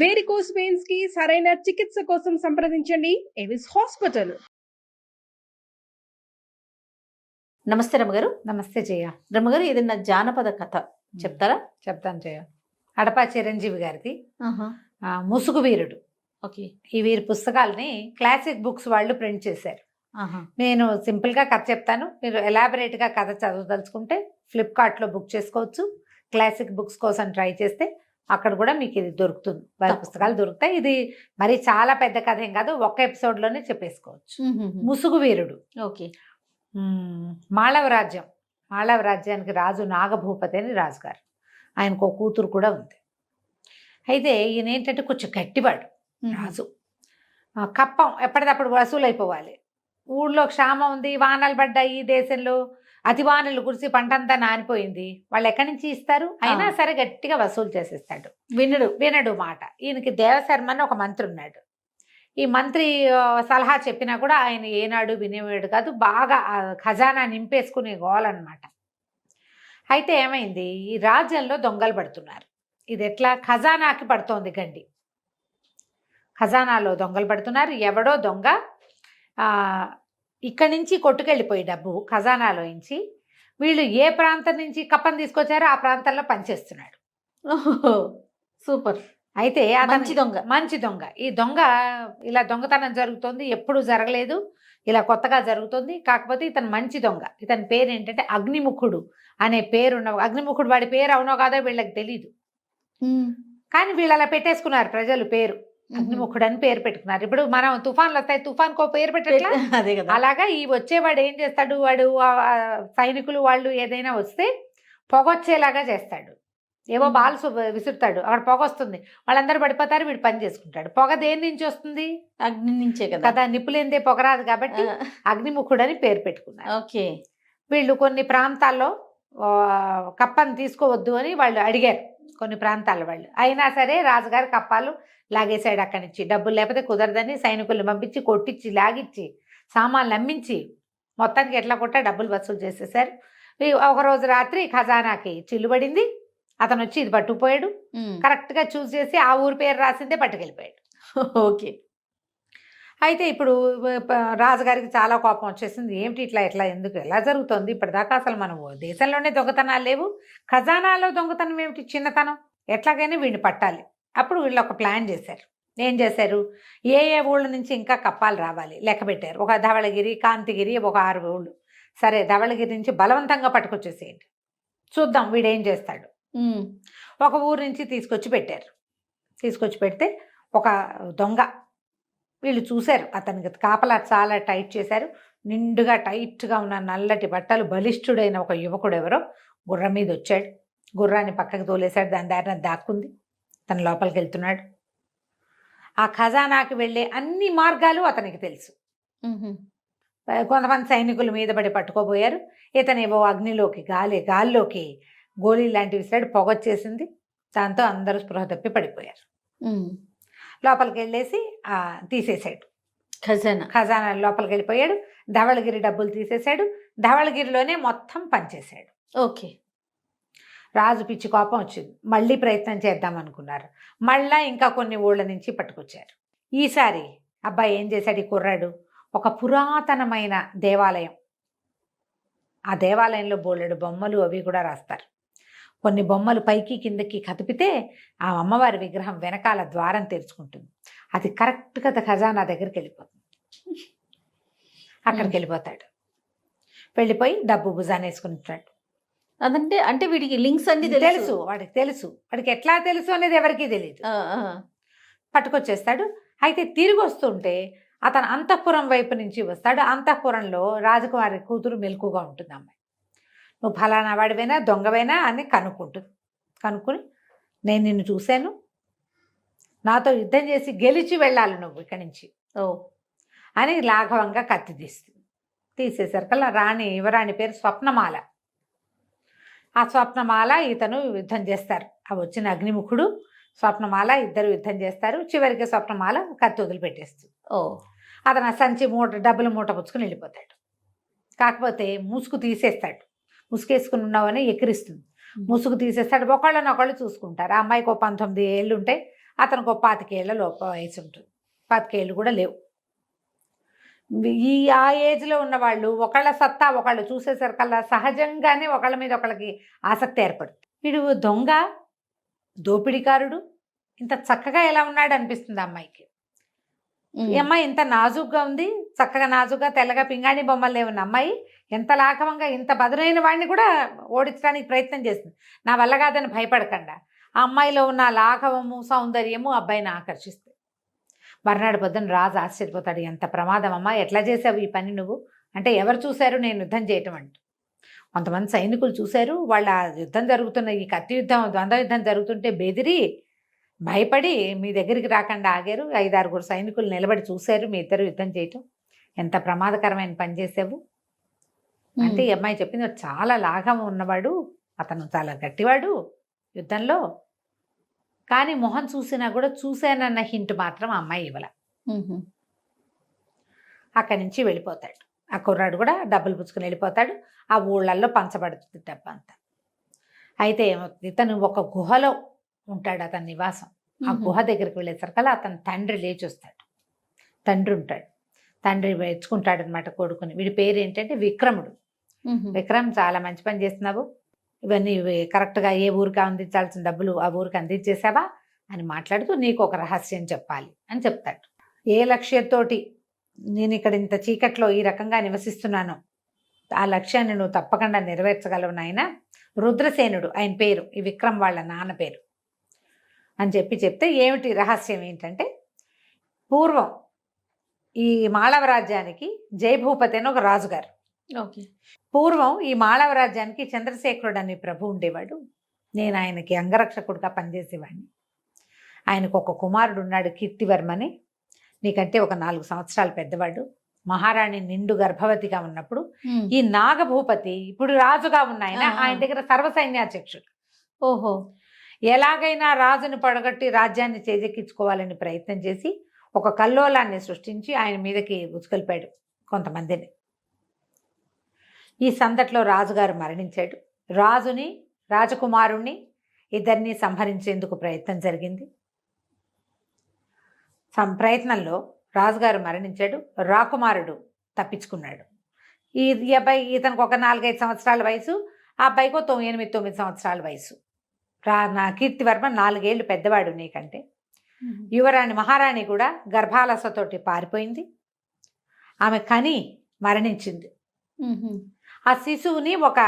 Varicose veins కి సరైన చికిత్స కోసం సంప్రదించండి ఎవిస్ హాస్పిటల్. నమస్తే రమ్మగారు. నమస్తే జయ. రమ్మగారు, ఏదైనా జానపద కథ చెప్తారా? చెప్తాను జయ. అడపా చిరంజీవి గారిది ముసుగు వీరుడు. ఓకే. ఈ వీరి పుస్తకాలని క్లాసిక్ బుక్స్ వాళ్ళు ప్రింట్ చేశారు. నేను సింపుల్గా కథ చెప్తాను, మీరు ఎలాబరేట్గా కథ చదవదలుచుకుంటే ఫ్లిప్కార్ట్లో బుక్ చేసుకోవచ్చు. క్లాసిక్ బుక్స్ కోసం ట్రై చేస్తే అక్కడ కూడా మీకు ఇది దొరుకుతుంది, వారి పుస్తకాలు దొరుకుతాయి. ఇది మరి చాలా పెద్ద కథ ఏం కాదు, ఒక్క ఎపిసోడ్లోనే చెప్పేసుకోవచ్చు. ముసుగు వీరుడు. ఓకే. మాళవ రాజ్యానికి రాజు నాగభూపతి అని రాజుగారు. ఆయనకు ఒక కూతురు కూడా ఉంది. అయితే ఈయన ఏంటంటే కొంచెం గట్టివాడు రాజు. కప్పం ఎప్పటికప్పుడు వసూలు అయిపోవాలి. ఊళ్ళో క్షామం ఉంది, వానలు పడ్డాయి, దేశంలో అతి వానలు కురిసి పంటంతా నానిపోయింది. వాళ్ళు ఎక్కడి నుంచి ఇస్తారు? అయినా సరే గట్టిగా వసూలు చేసేస్తాడు. వినడు మాట. ఈయనకి దేవశర్మ అని ఒక మంత్రి ఉన్నాడు. ఈ మంత్రి సలహా చెప్పినా కూడా ఆయన ఏనాడు వినేవాడు కాదు. బాగా ఖజానా నింపేసుకునే గోలన్నమాట. అయితే ఏమైంది, ఈ రాజ్యంలో దొంగలు పడుతున్నారు. ఇది ఎట్లా? ఖజానాకి పడుతోంది గండి. ఖజానాలో దొంగలు పడుతున్నారు. ఎవడో దొంగ ఇక్కడి నుంచి కొట్టుకెళ్ళిపోయి డబ్బు ఖజానాలో నుంచి వీళ్ళు ఏ ప్రాంతం నుంచి కప్పని తీసుకొచ్చారో ఆ ప్రాంతంలో పనిచేస్తున్నాడు. సూపర్. అయితే మంచి దొంగ. ఈ దొంగ ఇలా దొంగతనం జరుగుతుంది, ఎప్పుడు జరగలేదు, ఇలా కొత్తగా జరుగుతుంది. కాకపోతే ఇతను మంచి దొంగ. ఇతని పేరు ఏంటంటే అగ్నిముఖుడు అనే పేరున్న. అగ్నిముఖుడు వాడి పేరు అవునో కాదో వీళ్ళకి తెలీదు, కానీ వీళ్ళు అలా పెట్టేసుకున్నారు ప్రజలు పేరు. అగ్నిముఖుడు అని పేరు పెట్టుకున్నారు. ఇప్పుడు మనం తుఫాన్లు వస్తాయి, తుఫాన్కో పేరు పెట్టట్లా, అదే కదా. అలాగా ఈ వచ్చేవాడు ఏం చేస్తాడు, వాడు సైనికులు వాళ్ళు ఏదైనా వస్తే పొగొచ్చేలాగా చేస్తాడు. ఏవో బాల్స్ విసురుతాడు, అక్కడ పొగ వస్తుంది, వాళ్ళందరూ పడిపోతారు, వీడు పని చేసుకుంటాడు. పొగ దేని నుంచి వస్తుంది? అగ్ని నుంచే కదా. నిప్పులేందే పొగ రాదు, కాబట్టి అగ్నిముఖుడు అని పేరు పెట్టుకున్నారు. ఓకే. వీళ్ళు కొన్ని ప్రాంతాల్లో కప్పని తీసుకోవద్దు అని వాళ్ళు అడిగారు, కొన్ని ప్రాంతాల వాళ్ళు. అయినా సరే రాజుగారు కప్పాలు లాగేశాడు అక్కడి నుంచి. డబ్బులు లేకపోతే కుదరదని సైనికులను పంపించి కొట్టించి లాగిచ్చి సామాన్లు అమ్మించి మొత్తానికి ఎట్లా కొట్టా డబ్బులు వసూలు చేసేసారు. ఒకరోజు రాత్రి ఖజానాకి చిల్లుబడింది. అతను వచ్చి ఇది పట్టుకుపోయాడు. కరెక్ట్గా చూస్ చేసి ఆ ఊరి పేరు రాసిందే పట్టుకెళ్ళిపోయాడు. ఓకే. అయితే ఇప్పుడు రాజుగారికి చాలా కోపం వచ్చేసింది. ఏమిటి ఇట్లా ఎందుకు ఎలా జరుగుతుంది? ఇప్పటిదాకా అసలు మనం దేశంలోనే దొంగతనాలు లేవు, ఖజానాలో దొంగతనం ఏమిటి, చిన్నతనం, ఎట్లాగైనా వీడిని పట్టాలి. అప్పుడు వీళ్ళు ఒక ప్లాన్ చేశారు. ఏం చేశారు, ఏ ఊళ్ళ నుంచి ఇంకా కప్పాలు రావాలి లెక్క పెట్టారు. ఒక ధవళగిరి, కాంతిగిరి, ఒక 6 ఊళ్ళు. సరే, ధవళగిరి నుంచి బలవంతంగా పట్టుకొచ్చేసేయండి, చూద్దాం వీడేం చేస్తాడు. ఒక ఊరు నుంచి తీసుకొచ్చి పెట్టారు. తీసుకొచ్చి పెడితే ఒక దొంగ, వీళ్ళు చూశారు, అతనికి కాపలా చాలా టైట్ చేశారు. నిండుగా టైట్గా ఉన్న నల్లటి బట్టలు, బలిష్ఠుడైన ఒక యువకుడు ఎవరో గుర్రం మీద వచ్చాడు. గుర్రాన్ని పక్కకు తోలేశాడు, దాని దారిన దాక్కుంది. తన లోపలికి వెళ్తున్నాడు. ఆ ఖజానాకి వెళ్ళే అన్ని మార్గాలు అతనికి తెలుసు. కొంతమంది సైనికుల మీద పడి పట్టుకోబోయారు. ఇతనేవో అగ్నిలోకి గాల్లోకి గోళీ లాంటివి విసిరాడు, పొగొచ్చేసింది. దాంతో అందరూ స్పృహ తప్పి పడిపోయారు. లోపలికి వెళ్ళేసి తీసేశాడు ఖజానా. లోపలికి వెళ్ళిపోయాడు. ధవళగిరి డబ్బులు తీసేశాడు. ధవళగిరిలోనే మొత్తం పనిచేశాడు. ఓకే. రాజు పిచ్చి కోపం వచ్చింది. మళ్ళీ ప్రయత్నం చేద్దాం అనుకున్నారు. మళ్ళా ఇంకా కొన్ని ఊళ్ళ నుంచి పట్టుకొచ్చారు. ఈసారి అబ్బాయి ఏం చేశాడు, ఈ కుర్రాడు ఒక పురాతనమైన దేవాలయం, ఆ దేవాలయంలో బోలెడు బొమ్మలు అవి కూడా రాస్తారు. కొన్ని బొమ్మలు పైకి కిందకి కదిపితే ఆ అమ్మవారి విగ్రహం వెనకాల ద్వారం తెరుచుకుంటుంది. అది కరెక్ట్గా ఖజానా దగ్గరికి వెళ్ళిపోతుంది. అక్కడికి వెళ్ళిపోతాడు. వెళ్ళిపోయి డబ్బు భుజాన్ని వేసుకుంటాడు. అదంటే అంటే వీడికి లింక్స్ అన్ని తెలుసు, వాడికి తెలుసు. వాడికి ఎట్లా తెలుసు అనేది ఎవరికీ తెలియదు. పట్టుకొచ్చేస్తాడు. అయితే తిరిగి వస్తుంటే అతను అంతఃపురం వైపు నుంచి వస్తాడు. అంతఃపురంలో రాజకుమారి కూతురు మెలకుగా ఉంటుంది. అమ్మాయి, నువ్వు ఫలానా వాడివైనా దొంగవైనా అని కనుక్కుని నేను నిన్ను చూశాను, నాతో యుద్ధం చేసి గెలిచి వెళ్ళాలి నువ్వు ఇక్కడి నుంచి అని లాఘవంగా కత్తి తీసేసరికల్లా యువరాణి పేరు స్వప్నమాల. ఆ స్వప్నమాల ఇతను యుద్ధం చేస్తారు. ఆ వచ్చిన అగ్నిముఖుడు స్వప్నమాల ఇద్దరు యుద్ధం చేస్తారు. చివరికి స్వప్నమాల కత్తి వదిలిపెట్టేస్తుంది. అతను సంచి డబ్బులు మూట పుచ్చుకుని వెళ్ళిపోతాడు. కాకపోతే ముసుగు తీసేస్తాడు. ముసుగేసుకుని ఉన్నావని ఎక్కిరిస్తుంది. ముసుగు తీసేస్తాడు. ఒకళ్ళనొకళ్ళు చూసుకుంటారు. ఆ అమ్మాయికి 19 ఏళ్ళు ఉంటాయి, అతనికి ఒక 25 ఏళ్ల లోప వయసు ఉంటుంది. 25 ఏళ్ళు కూడా లేవు. ఆ ఏజ్లో ఉన్న వాళ్ళు ఒకళ్ళ సత్తా ఒకళ్ళు చూసేసరికల్లా సహజంగానే ఒకళ్ళ మీద ఒకళ్ళకి ఆసక్తి ఏర్పడుతుంది. వీడు దొంగ, దోపిడీకారుడు, ఇంత చక్కగా ఎలా ఉన్నాడు అనిపిస్తుంది అమ్మాయికి. ఈ అమ్మాయి ఇంత నాజుగ్గా ఉంది, చక్కగా నాజుగ్గా తెల్లగా పింగాణి బొమ్మలే ఉన్న అమ్మాయి ఎంత లాఘవంగా ఇంత బదులైన వాడిని కూడా ఓడించడానికి ప్రయత్నం చేస్తుంది. నా వల్ల కాదని భయపడకుండా ఆ అమ్మాయిలో ఉన్న లాఘవము సౌందర్యము అబ్బాయిని ఆకర్షిస్తుంది. మర్నాడు పొద్దున రాజు ఆశ్చర్యపోతాడు. ఎంత ప్రమాదం అమ్మా, ఎట్లా చేసావు ఈ పని నువ్వు అంటే, ఎవరు చూశారు నేను యుద్ధం చేయటం అంటూ. కొంతమంది సైనికులు చూశారు. వాళ్ళ యుద్ధం జరుగుతున్న ఈ కత్తి యుద్ధం ద్వంద్వ యుద్ధం జరుగుతుంటే బెదిరి భయపడి మీ దగ్గరికి రాకుండా ఆగారు. 5-6 సైనికులు నిలబడి చూశారు మీ ఇద్దరు యుద్ధం చేయటం. ఎంత ప్రమాదకరమైన పని చేసావు అంటే ఈ అమ్మాయి చెప్పింది, చాలా లాఘం ఉన్నవాడు అతను, చాలా గట్టివాడు యుద్ధంలో, కానీ మొహం చూసినా కూడా చూశానన్న హింట్ మాత్రం ఆ అమ్మాయి ఇవ్వల. అక్కడి నుంచి వెళ్ళిపోతాడు. ఆ కుర్రాడు కూడా డబ్బులు పుచ్చుకుని వెళ్ళిపోతాడు. ఆ ఊళ్ళల్లో పంచబడుతుంది డబ్బు అంతా. అయితే ఇతను ఒక గుహలో ఉంటాడు, అతని నివాసం. ఆ గుహ దగ్గరికి వెళ్ళేసరికల్లా అతని తండ్రి లేచి వస్తాడు. తండ్రి ఉంటాడు. తండ్రి మెచ్చుకుంటాడు అనమాట కొడుకుని. వీడి పేరు ఏంటంటే విక్రముడు. విక్రమ్, చాలా మంచి పని చేస్తున్నావు, ఇవన్నీ కరెక్ట్గా ఏ ఊరికి అందించాల్సిన డబ్బులు ఆ ఊరికి అందించేసావా అని మాట్లాడుతూ నీకు ఒక రహస్యం చెప్పాలి అని చెప్తాడు. ఏ లక్ష్యంతోటి నేను ఇక్కడ ఇంత చీకట్లో ఈ రకంగా నివసిస్తున్నానో ఆ లక్ష్యాన్ని నువ్వు తప్పకుండా నెరవేర్చగలవు నాయన. రుద్రసేనుడు ఆయన పేరు, ఈ విక్రమ్ వాళ్ళ నాన్న పేరు అని చెప్తే ఏమిటి రహస్యం ఏంటంటే, పూర్వం ఈ మాళవ రాజ్యానికి జయభూపతి అని ఒక రాజుగారు. ఓకే. పూర్వం ఈ మాళవ రాజ్యానికి చంద్రశేఖరుడు అనే ప్రభు ఉండేవాడు. నేను ఆయనకి అంగరక్షకుడిగా పనిచేసేవాడిని. ఆయనకు ఒక కుమారుడు ఉన్నాడు, కీర్తివర్మని. నీకంటే ఒక 4 సంవత్సరాలు పెద్దవాడు. మహారాణి నిండు గర్భవతిగా ఉన్నప్పుడు ఈ నాగభూపతి ఇప్పుడు రాజుగా ఉన్న ఆయన దగ్గర సర్వసైన్యాధ్యక్షుడు. ఓహో. ఎలాగైనా రాజుని పడగొట్టి రాజ్యాన్ని చేజెక్కించుకోవాలని ప్రయత్నం చేసి ఒక కల్లోలాన్ని సృష్టించి ఆయన మీదకి ఉసుకొల్పాడు కొంతమందిని. ఈ సందట్లో రాజుగారు మరణించాడు. రాజుని రాజకుమారుణ్ణి ఇద్దరిని సంహరించేందుకు ప్రయత్నం జరిగింది. ప్రయత్నంలో రాజుగారు మరణించాడు. రాకుమారుడు తప్పించుకున్నాడు. ఈ అబ్బాయి, ఇతనికి ఒక 4-5 సంవత్సరాల వయసు, ఆ అబ్బాయికి 8-9 సంవత్సరాల వయసు. నా కీర్తివర్మ 4 ఏళ్ళు పెద్దవాడు నీకంటే. యువరాణి మహారాణి కూడా గర్భాలసతోటి పారిపోయింది. ఆమె కని మరణించింది. ఆ శిశువుని ఒక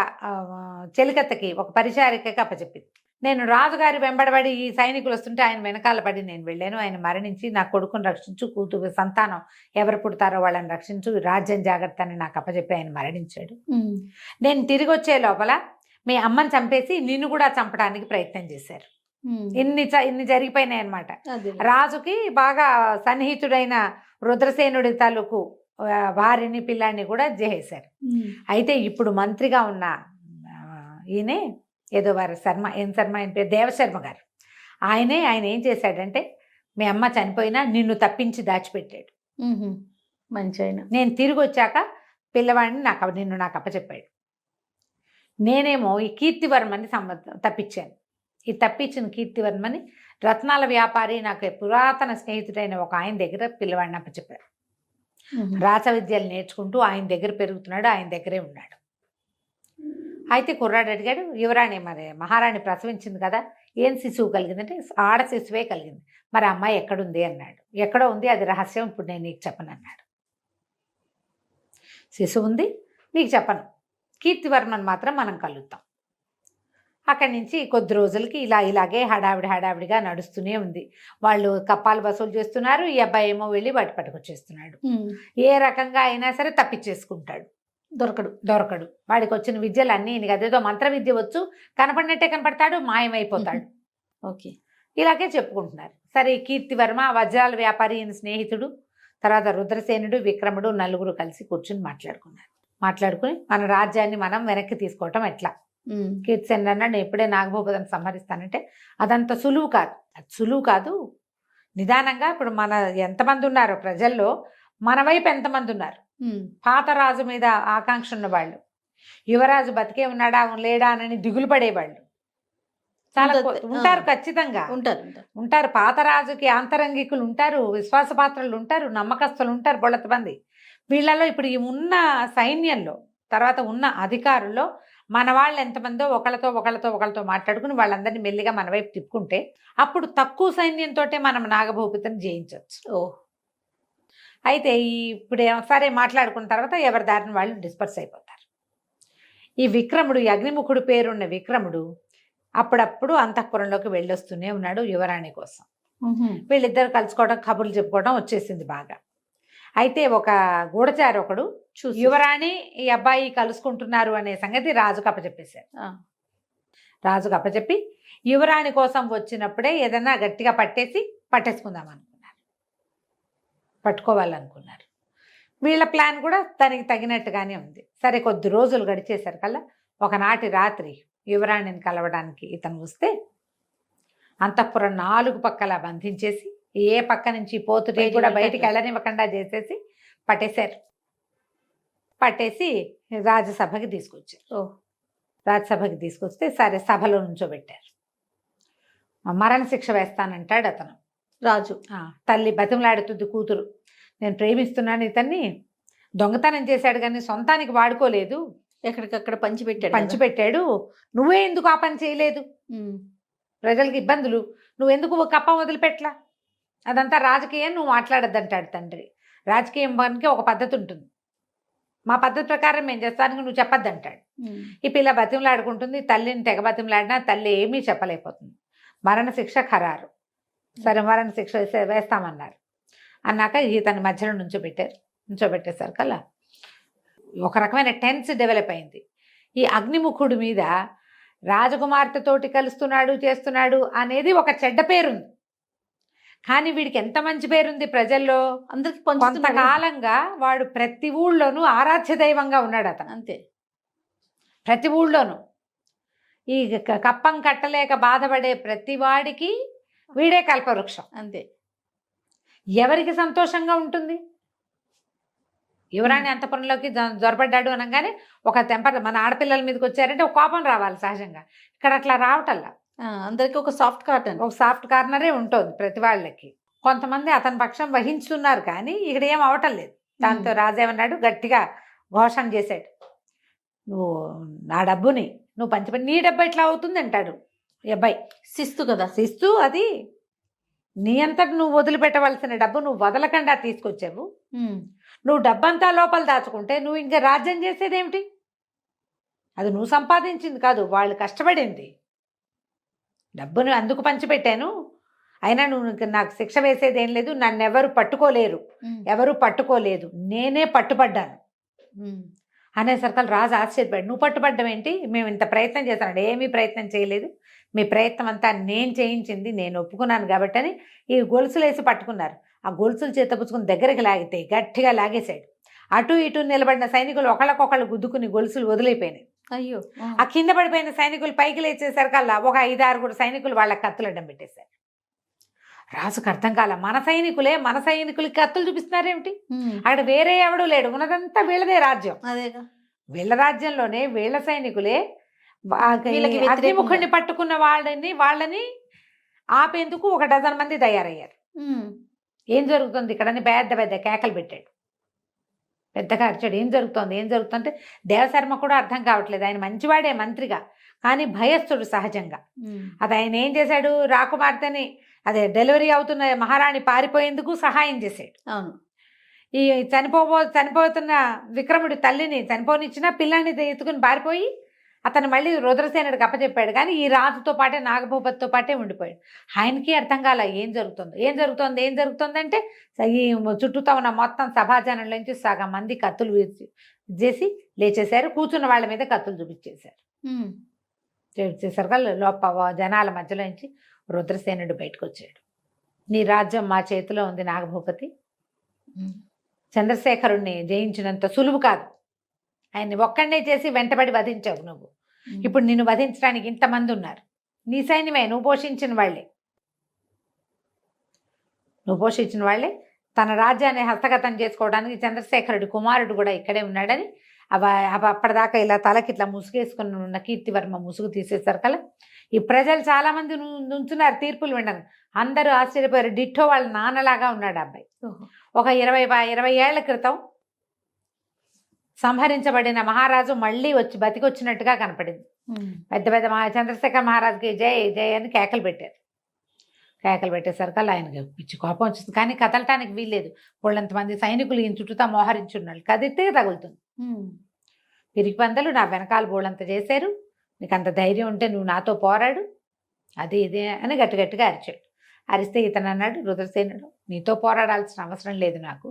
చెలికత్తకి, ఒక పరిచారికకి అప్పచెప్పింది. నేను రాజుగారి వెంబడబడి ఈ సైనికులు వస్తుంటే ఆయన వెనకాల పడి నేను వెళ్ళాను. ఆయన మరణించి నా కొడుకుని రక్షించు, కూతురు సంతానం ఎవరు పుడతారో వాళ్ళని రక్షించు, రాజ్యం జాగ్రత్త అని నాకు అప్పచెప్పి ఆయన మరణించాడు. నేను తిరిగి వచ్చే లోపల మీ అమ్మని చంపేసి నిన్ను కూడా చంపడానికి ప్రయత్నం చేశారు. ఇన్ని జరిగిపోయినాయి అనమాట. రాజుకి బాగా సన్నిహితుడైన రుద్రసేనుడి తాలూకు భార్యని పిల్లాన్ని కూడా చేశారు. అయితే ఇప్పుడు మంత్రిగా ఉన్న ఈయనే ఏదో వారి శర్మ, ఏం శర్మ ఆయన పేరు, దేవశర్మ గారు. ఆయన ఏం చేశాడంటే, మీ అమ్మ చనిపోయినా నిన్ను తప్పించి దాచిపెట్టాడు. మంచి ఆయన. నేను తిరిగి వచ్చాక పిల్లవాడిని నిన్ను నాకు అప్పచెప్పాడు. నేనేమో ఈ కీర్తివర్మని తప్పించాను. ఈ తప్పించిన కీర్తివర్మని రత్నాల వ్యాపారి, నాకు పురాతన స్నేహితుడైన ఒక ఆయన దగ్గర పిల్లవాడిని అప్పచెప్పారు. రాస విద్యలు నేర్చుకుంటూ ఆయన దగ్గర పెరుగుతున్నాడు, ఆయన దగ్గరే ఉన్నాడు. అయితే కుర్రాడు అడిగాడు, యువరాణి మరి మహారాణి ప్రసవించింది కదా, ఏం శిశువు కలిగిందంటే ఆడ శిశువే కలిగింది. మరి అమ్మాయి ఎక్కడుంది అన్నాడు. ఎక్కడో ఉంది, అది రహస్యం, ఇప్పుడు నేను నీకు చెప్పను అన్నాడు. శిశువు ఉంది, నీకు చెప్పను, కీర్తివర్మని మాత్రం మనం కలుద్దాం. అక్కడి నుంచి కొద్ది రోజులకి ఇలాగే హడావిడిగా నడుస్తూనే ఉంది. వాళ్ళు కప్పాలు వసూలు చేస్తున్నారు. ఈ అబ్బాయి ఏమో వెళ్ళి వాటి పట్టుకొచ్చేస్తున్నాడు. ఏ రకంగా అయినా సరే తప్పించేసుకుంటాడు. దొరకడు. వాడికి వచ్చిన విద్యలు అన్నీ అదేదో మంత్ర విద్య వచ్చు, కనపడినట్టే కనపడతాడు, మాయమైపోతాడు. ఓకే. ఇలాగే చెప్పుకుంటున్నారు. సరే, కీర్తివర్మ, వజ్రాల వ్యాపారి ఈయన స్నేహితుడు, తర్వాత రుద్రసేనుడు, విక్రముడు నలుగురు కలిసి కూర్చుని మాట్లాడుకుని మన రాజ్యాన్ని మనం వెనక్కి తీసుకోవటం ఎట్లా. కీర్తిసేనుడు అన్నాడు, నేను ఎప్పుడే నాగభూపతిని సంహరిస్తానంటే అదంత సులువు కాదు. నిదానంగా ఇప్పుడు మన ఎంతమంది ఉన్నారు ప్రజల్లో, మన వైపు ఎంతమంది ఉన్నారు. పాత రాజు మీద ఆకాంక్ష ఉన్నవాళ్ళు, యువరాజు బతికే ఉన్నాడా లేడా అని దిగులు పడేవాళ్ళు చాలా అంతే, ఉంటారు ఆ. ఖచ్చితంగా. ఉంటారు. ఉంటారు పాత రాజుకి ఆంతరంగికులు ఉంటారు, విశ్వాసపాత్రులు ఉంటారు, నమ్మకస్తులు ఉంటారు బొళ్ళత మంది. వీళ్ళలో ఇప్పుడు ఈ ఉన్న సైన్యంలో తర్వాత ఉన్న అధికారుల్లో మన వాళ్ళు ఎంతమందో ఒకళ్ళతో మాట్లాడుకుని వాళ్ళందరినీ మెల్లిగా మన వైపు తిప్పుకుంటే అప్పుడు తక్కువ సైన్యంతో మనం నాగభూపతిని జయించవచ్చు. ఓ. అయితే ఇప్పుడు సరే మాట్లాడుకున్న తర్వాత ఎవరి దారిని వాళ్ళు డిస్పర్స్ అయిపోతారు. ఈ విక్రముడు, ఈ అగ్నిముఖుడు పేరున్న విక్రముడు అప్పుడప్పుడు అంతఃపురంలోకి వెళ్ళొస్తూనే ఉన్నాడు యువరాణి కోసం. వీళ్ళిద్దరు కలుసుకోవడం, కబుర్లు చెప్పుకోవడం వచ్చేసింది బాగా. అయితే ఒక గూఢచారి ఒకడు చూసి యువరాణి ఈ అబ్బాయి కలుసుకుంటున్నారు అనే సంగతి రాజుకు అప్పచెప్పేశారు. ఆ. రాజుకు అప్పచెప్పి యువరాణి కోసం వచ్చినప్పుడే ఏదైనా గట్టిగా పట్టేసుకుందాం అనుకున్నారు, పట్టుకోవాలనుకున్నారు. వీళ్ళ ప్లాన్ కూడా దానికి తగినట్టుగానే ఉంది. సరే కొద్ది రోజులు గడిచేసరి కల్లా ఒకనాటి రాత్రి యువరాణిని కలవడానికి ఇతను వస్తే అంతఃపురం 4 పక్కల బంధించేసి ఏ పక్క నుంచి పోతుటే కూడా బయటికి వెళ్ళనివ్వకుండా చేసేసి పట్టేసి రాజ్యసభకి తీసుకొచ్చారు. ఓ. రాజ్యసభకి తీసుకొస్తే సరే సభలో నుంచోబెట్టారు. మరణశిక్ష వేస్తానంటాడు అతను. రాజు. తల్లి బతిమలాడుతుంది కూతురు, నేను ప్రేమిస్తున్నాను ఇతన్ని, దొంగతనం చేశాడు కానీ సొంతానికి వాడుకోలేదు, ఎక్కడికక్కడ పంచిపెట్టాడు, నువ్వే ఎందుకు ఆ పని చేయలేదు, ప్రజలకు ఇబ్బందులు, నువ్వెందుకు కప్ప వదిలిపెట్టలా, అదంతా రాజకీయం, నువ్వు మాట్లాడద్దంటాడు తండ్రి. రాజకీయం పనికి ఒక పద్ధతి ఉంటుంది, మా పద్ధతి ప్రకారం మేము చేస్తానికి నువ్వు చెప్పొద్దంటాడు. ఈ పిల్ల బతిమలాడుకుంటుంది, తల్లిని తెగ బతిమలాడినా తల్లి ఏమీ చెప్పలేకపోతుంది. మరణశిక్ష ఖరారు. సరే మరణశిక్ష వేస్తామన్నారు. అన్నాక ఇతని మధ్యలో నుంచోబెట్టేసరికల్లా ఒక రకమైన టెన్స్ డెవలప్ అయింది. ఈ అగ్నిముఖుడి మీద రాజకుమార్తెతోటి కలుస్తున్నాడు, చేస్తున్నాడు అనేది ఒక చెడ్డ పేరుంది. కానీ వీడికి ఎంత మంచి పేరుంది ప్రజల్లో, అందరికి కొంతకాలంగా వాడు ప్రతి ఊళ్ళోనూ ఆరాధ్య దైవంగా ఉన్నాడు అతను. అంతే, ప్రతి ఊళ్ళోనూ ఈ కప్పం కట్టలేక బాధపడే ప్రతి వాడికి వీడే కల్పవృక్షం. అంతే. ఎవరికి సంతోషంగా ఉంటుంది? యువరాణి అంతఃపురంలోకి జొరబడ్డాడు అనగానే ఒక మన ఆడపిల్లల మీదకి వచ్చారంటే ఒక కోపం రావాలి సహజంగా. ఇక్కడ అట్లా రావటల్లా. అందరికి ఒక సాఫ్ట్ కార్నరే ఉంటుంది ప్రతి వాళ్ళకి. కొంతమంది అతని పక్షం వహించుతున్నారు కానీ ఇక్కడ ఏం అవటం లేదు. దాంతో రాజేమన్నాడు, గట్టిగా ఘోషణ చేశాడు, నువ్వు నా డబ్బుని నువ్వు పంచిపెట్టి, నీ డబ్బు ఎట్లా అవుతుంది అంటాడు ఈ అబ్బాయి. శిస్తు కదా, శిస్తు అది. నీ అంతటి నువ్వు వదిలిపెట్టవలసిన డబ్బు నువ్వు వదలకుండా తీసుకొచ్చావు. నువ్వు డబ్బంతా లోపల దాచుకుంటే నువ్వు ఇంకా రాజ్యం చేసేదేమిటి? అది నువ్వు సంపాదించింది కాదు, వాళ్ళు కష్టపడింది. డబ్బును అందుకు పంచిపెట్టాను, అయినా నువ్వు నాకు శిక్ష వేసేదేం లేదు, నన్ను ఎవరు పట్టుకోలేదు, నేనే పట్టుబడ్డాను అనేసరికి రాజు ఆశ్చర్యపడ్డాడు. నువ్వు పట్టుబడ్డం ఏంటి? మేము ఇంత ప్రయత్నం చేస్తాను, ఏమీ ప్రయత్నం చేయలేదు, మీ ప్రయత్నం అంతా నేను చేయించింది, నేను ఒప్పుకున్నాను కాబట్టి అని ఈ గొలుసులు వేసి పట్టుకున్నారు. ఆ గొలుసులు చేతపుచ్చుకుని దగ్గరికి లాగితే గట్టిగా లాగేశాడు. అటు ఇటు నిలబడిన సైనికులు ఒకళ్ళకొకళ్ళు గుద్దుకుని గొలుసులు వదిలిపోయినాయి. అయ్యో. ఆ కింద పడిపోయిన సైనికులు పైకి లేచేసరికల్లా ఒక 5-6 సైనికులు వాళ్ళ కత్తులు అడ్డం పెట్టేశారు. రాజుకు అర్థం కాల, మన సైనికులకి కత్తులు చూపిస్తున్నారేమిటి? అక్కడ వేరే ఎవడూ లేడు, ఉన్నదంతా వీళ్ళదే రాజ్యం. అదేగా, వీళ్ళ రాజ్యంలోనే వీళ్ళ సైనికులే వీళ్ళకి అగ్నిముఖుడిని పట్టుకున్న వాళ్ళని ఆపేందుకు ఒక డజన్ మంది తయారయ్యారు. ఏం జరుగుతుంది ఇక్కడ అని పెద్ద కేకలు పెట్టాడు, పెద్దగా అరిచాడు. ఏం జరుగుతుందంటే దేవశర్మ కూడా అర్థం కావట్లేదు. ఆయన మంచివాడే మంత్రిగా, కానీ భయస్థుడు సహజంగా. అది ఆయన ఏం చేశాడు, రాకుమార్తెని అదే డెలివరీ అవుతున్న మహారాణి పారిపోయేందుకు సహాయం చేశాడు. అవును. ఈ చనిపోతున్న విక్రముడి తల్లిని చనిపోనిచ్చిన పిల్లాన్ని ఎత్తుకుని పారిపోయి అతను మళ్ళీ రుద్రసేనుడికి అప్పచెప్పాడు. కానీ ఈ రాజుతో పాటే నాగభూపతితో పాటే ఉండిపోయాడు. ఆయనకి అర్థం కాల ఏం జరుగుతుంది అంటే ఈ చుట్టూతో ఉన్న మొత్తం సభాజనంలో నుంచి సగం మంది కత్తులు చేసి లేచేశారు. కూర్చున్న వాళ్ళ మీద కత్తులు చూపించేశారు. జనాల మధ్యలో నుంచి రుద్రసేనుడు బయటకు వచ్చాడు. నీ రాజ్యం మా చేతిలో ఉంది నాగభూపతి, చంద్రశేఖరుణ్ణి జయించినంత సులువు కాదు, ఆయన్ని ఒక్కడనే చేసి వెంటబడి వధించావు నువ్వు. ఇప్పుడు నిన్ను వధించడానికి ఇంతమంది ఉన్నారు, నీ సైన్యమే, నువ్వు పోషించిన వాళ్ళే. తన రాజ్యాన్ని హస్తగతం చేసుకోవడానికి చంద్రశేఖరుడి కుమారుడు కూడా ఇక్కడే ఉన్నాడని అప్పటిదాకా ఇలా తలకి ఇట్లా ముసుగేసుకుని ఉన్న కీర్తివర్మ ముసుగు తీసేసరికల్లా ఈ ప్రజలు చాలా మంది నుంచున్నారు తీర్పులు వినరు. అందరూ ఆశ్చర్యపోయారు. డిట్టో వాళ్ళ నాన్నలాగా ఉన్నాడు అబ్బాయి. ఒక 20 ఏళ్ల క్రితం సంహరించబడిన మహారాజు మళ్ళీ వచ్చి బతికొచ్చినట్టుగా కనపడింది. పెద్ద పెద్ద చంద్రశేఖర్ మహారాజుకి జై జై అని కేకలు పెట్టారు. కేకలు పెట్టేసరికి ఆయనకి పిచ్చి కోపం వచ్చింది. కానీ కదలటానికి వీల్లేదు. వాళ్ళంతమంది సైనికులు ఈయన చుట్టూతా మోహరించున్నాళ్ళు. కదిలితే తగులుతుంది. పిరికి పందలు నా వెనకాల బోళ్ళంత చేశారు, నీకు అంత ధైర్యం ఉంటే నువ్వు నాతో పోరాడు, అది ఇదే అని గట్టిగా అరిచాడు. అరిస్తే ఇతను అన్నాడు, రుద్రసేనుడు, నీతో పోరాడాల్సిన అవసరం లేదు నాకు.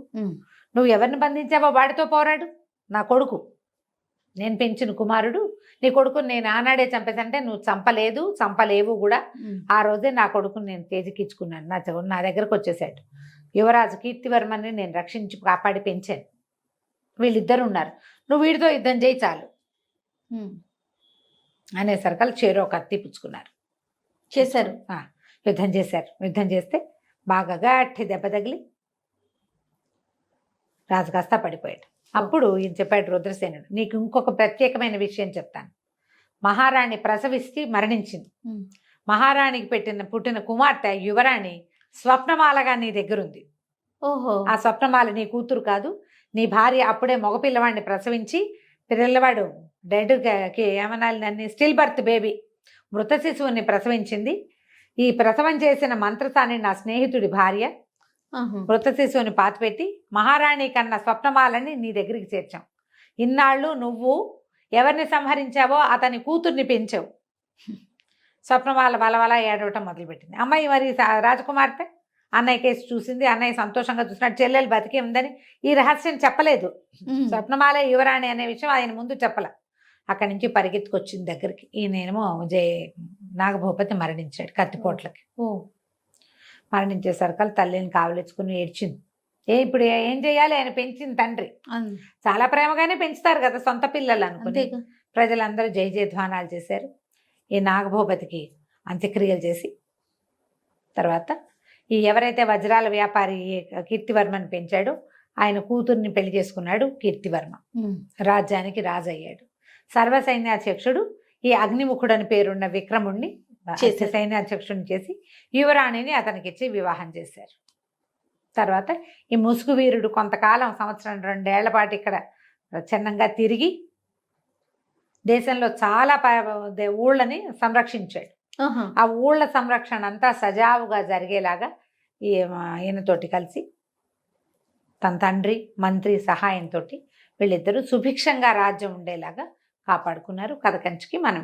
నువ్వు ఎవరిని బంధించావో వాడితో పోరాడు. నా కొడుకు, నేను పెంచిన కుమారుడు, నీ కొడుకుని నేను ఆనాడే చంపేసంటే నువ్వు చంపలేవు కూడా. ఆ రోజే నా కొడుకుని నేను తేజికిచ్చుకున్నాను. నా దగ్గరకు వచ్చేసాడు. యువరాజు కీర్తివర్మని నేను రక్షించి కాపాడి పెంచాను. వీళ్ళిద్దరు ఉన్నారు, నువ్వు వీడితో యుద్ధం చేయి చాలు అనేసరికల్ చేరో కత్తి పుచ్చుకున్నారు. చేశారు, యుద్ధం చేశారు. యుద్ధం చేస్తే బాగా గట్టి దెబ్బ తగిలి రాజు కాస్త పడిపోయాడు. అప్పుడు ఈయన చెప్పాడు రుద్రసేనుడు, నీకు ఇంకొక ప్రత్యేకమైన విషయం చెప్తాను. మహారాణి ప్రసవిస్తే మరణించింది. మహారాణికి పుట్టిన కుమార్తె యువరాణి స్వప్నమాలగా నీ దగ్గరుంది. ఓహో, ఆ స్వప్నమాల నీ కూతురు కాదు, నీ భార్య అప్పుడే మగపిల్లవాడిని ప్రసవించి, పిల్లవాడు డెడ్కి ఏమనాలి నన్ను స్టిల్ బర్త్ బేబీ మృత శిశువుని ప్రసవించింది. ఈ ప్రసవం చేసిన మంత్రసాని నా స్నేహితుడి భార్య. మృత శిశువుని పాతిపెట్టి మహారాణి కన్నా స్వప్నమాలని నీ దగ్గరికి చేర్చాం. ఇన్నాళ్ళు నువ్వు ఎవరిని సంహరించావో అతని కూతుర్ని పెంచావు. స్వప్నమాల వలవల ఏడవటం మొదలుపెట్టింది. అమ్మాయి మరి రాజకుమార్తె అన్నయ్య కేసు చూసింది. అన్నయ్య సంతోషంగా చూసినట్టు చెల్లెలు బతికే ఉందని ఈ రహస్యం చెప్పలేదు. స్వప్నమాల యువరాణి అనే విషయం ఆయన ముందు చెప్పలే. అక్కడి నుంచి పరిగెత్తుకొచ్చింది దగ్గరికి. ఈయనేమో నాగభూపతి మరణించాడు కత్తిపోట్లకి. మరణించేసరికి తల్లిని కావలించుకుని ఏడ్చింది. ఇప్పుడు ఏం చేయాలి, ఆయన పెంచిన తండ్రి చాలా ప్రేమగానే పెంచుతారు కదా సొంత పిల్లలు అనుకుని. ప్రజలందరూ జయ జయధ్వానాలు చేశారు. ఈ నాగభూపతికి అంత్యక్రియలు చేసి తర్వాత ఈ ఎవరైతే వజ్రాల వ్యాపారి కీర్తివర్మని పెంచాడో ఆయన కూతుర్ని పెళ్లి చేసుకున్నాడు కీర్తివర్మ. రాజ్యానికి రాజు అయ్యాడు. సర్వసైన్యాధ్యక్షుడు ఈ అగ్నిముఖుడు అని పేరున్న విక్రముణ్ణి సైన్యాధ్యక్షుడిని చేసి యువరాణిని అతనికి ఇచ్చి వివాహం చేశారు. తర్వాత ఈ ముసుగు వీరుడు కొంతకాలం 1-2 ఏళ్ల పాటు ఇక్కడ చిన్నంగా తిరిగి దేశంలో చాలా ఊళ్ళని సంరక్షించాడు. ఆ ఊళ్ళ సంరక్షణ అంతా సజావుగా జరిగేలాగా ఈయనతోటి కలిసి తన తండ్రి మంత్రి సహాయంతో వీళ్ళిద్దరూ సుభిక్షంగా రాజ్యం ఉండేలాగా కాపాడుకున్నారు. కథ కంచికి మనం